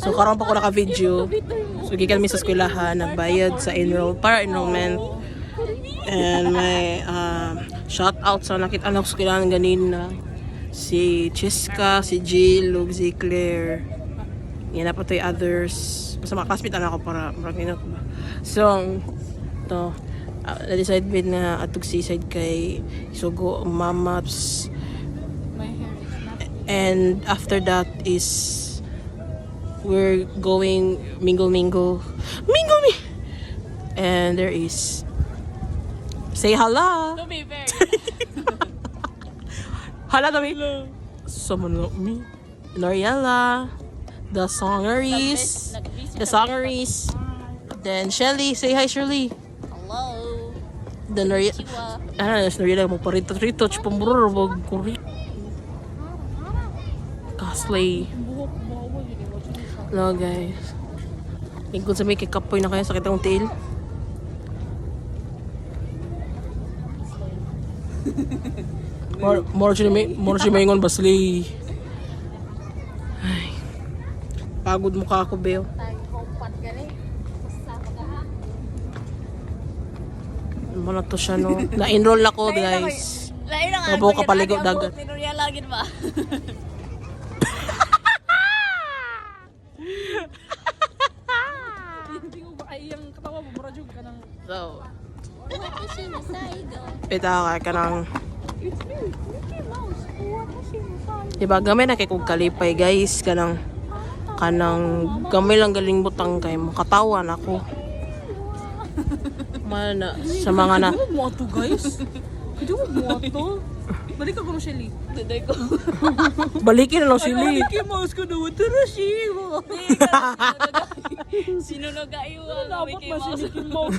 So karon pa ko naka-video. So gikan mi sa eskwelahan, nagbayad sa para enrollment. And may shout out sa nakita anak ko eskwelahan ganina. Si Cheska, si Jill, ug si Claire. Yan na pa to others. Basta mga classmate na ako para marami na. So, to na-decide with na atog seaside kay Sugo Mamaps. And after that is we're going mingle. And there is say hala. To be very. Hala to me. Someone love me. Noriella, the songeries. Then Shelly, say hi Shirley. Hello. Then Noriella mo parito chupamurur wag kuri. Kaslay. Hello guys. Ingkod sa may kikapoy na kayo sakit ang tail. More siya maingon basli. Ay. Pagod mukha ako, Beo. Ano na to siya, no? Na-enroll ako, guys. Mabuo ka paligo dagat. Tinuria lagi ba? Hindi ko ba ay yung katawa mo brajuk ka ng So, pita ka ng diba gamay na kay kong kalipay guys kanang gamay lang galing butang kay makatawan ako mana sa mga na mo ato guys. Hindi mo ato. Balik ako mo Shelly. Tuday ko. balikin na lang sila Mickey Mouse ko daw tara siya. Sino nag-aiwa? Dapat ba si Mickey Mouse?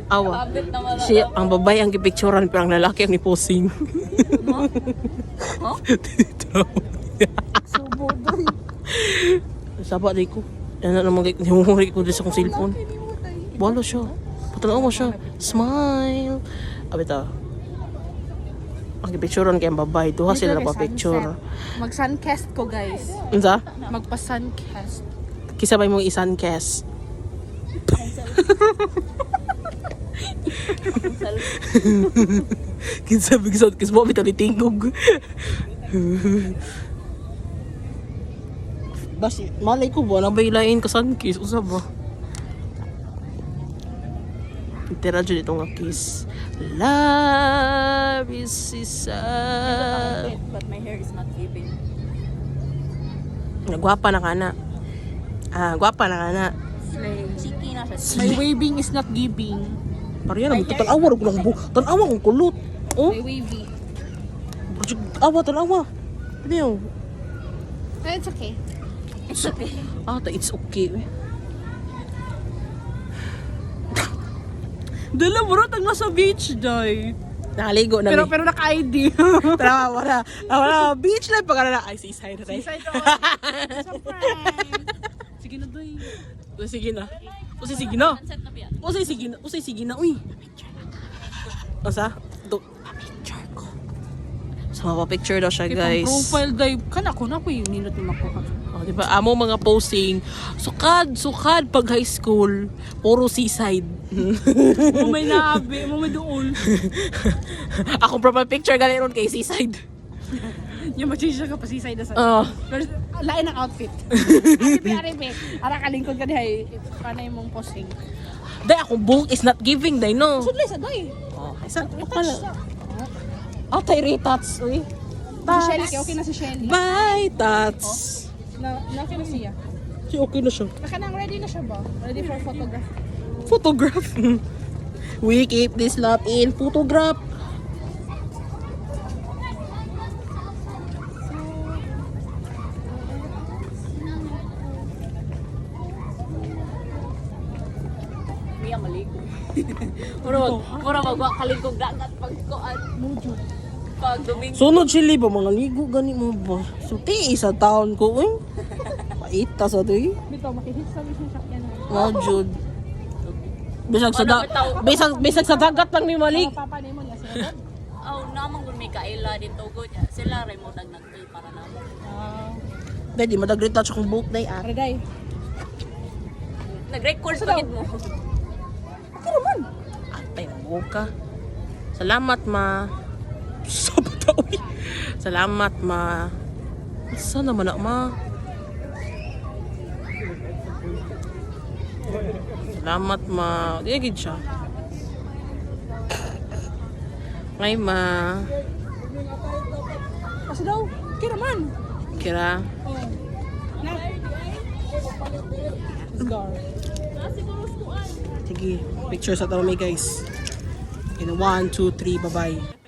awa Pabit naman na. si ang babae ang gipicturean pero ang lalaki ang iposing So bodoy. sabat di ko ano naman humuhuri ko sa kong cellphone wala siya patanaw mo siya smile abita ang gipicturean kay ang babae duha sila na pa-picture Mag-suncast ko guys. unsa Magpa-suncast. kisabay mo i-suncast kinsa bigsa kismo bitaw ni tingog basi malay ko ba nabaylain ka sunkis usa ba tira jud itong kiss love is isa But my hair is not giving. gwapa na kana gwapa na kana Chiki na siya. My waving is not giving. pariya na tan-awa ko lang tan-awa kong kulot oh My wavy. awa tan-awa ano It's okay. It's okay. it's okay Dala mo rin ang nasa beach, day. nakaligo na Pero naka-ID. Tara, wala. Beach life pag na. Ay, seaside. Seaside ako. Surprise. Sige na, day. Sige na. Sige na. Sunset na biya. Sige na. Uy. Asa? Picture ko. So, mapapicture daw siya, guys. Itong profile, day. Kana ko na ko yung ninot ni makuha. Oh, diba? Amo mga posting. Sukad pag high school. Puro seaside. May naabi, may doon. Akong profile picture gali ron kay seaside. Yung mag-change ka pa seaside na sa... Oh. Pero lain ang outfit. Aripe. Ara kalingkod ka dihay. Panay mong posting. Day, akong bulk is not giving, day, no? Sudlay sa day. Oh, isa. Tay retats, uy. Si Shelly, okay na si Shelly. Bye, tats. Okay na siya. Si okay na siya. Nakanang ready na siya ba? Ready for photograph. Photograph. We keep this love in photograph. Miya maligo. Mura magwa kaligog dagat pagkuan. Mojo. Pag Domingo. Sunod sila ba mga ligo gani mo ba? So tiis sa taon ko uy. Paita sa doy. Bitaw, makihit sa mission sakyan. Nga jud. Bisag sa dagat lang ni malik. Papa ni mo niya sila. Oh namang kung may kaila dito go sila ray mo dag nagpay para namo. Dahil di madagrit na kung book na Are day. Nag-record pa gid mo. Ay, mabuka. Salamat, ma. Sabatawi. Salamat, ma. Saan naman na, ma? Salamat, ma. Di siya. Ay, ma. Kasi daw, kira man. Kira. Na. Scar. Sige, picture sa tao may guys. In 1, 2, 3, bye-bye.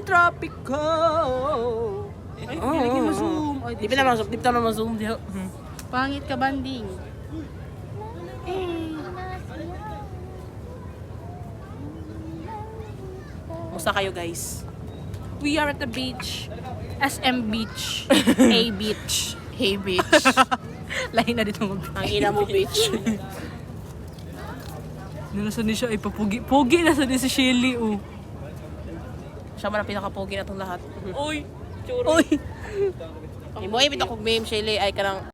Tropico. Ay, hindi mo zoom. Ay, Di pa naman zoom, di pa naman zoom. Pangit ka banding. Musta kayo guys? We are at the beach. SM Beach. A Beach. Hey Beach. Lahi na dito mag Ang ina mo bitch. nasa ni siya ipapugi. Pugi nasa ni si Shelly oh. Siya man ang pinakapogi na itong lahat. Uy, churo. Uy! Imo ay bitakog meme, Shelly, ay ka ng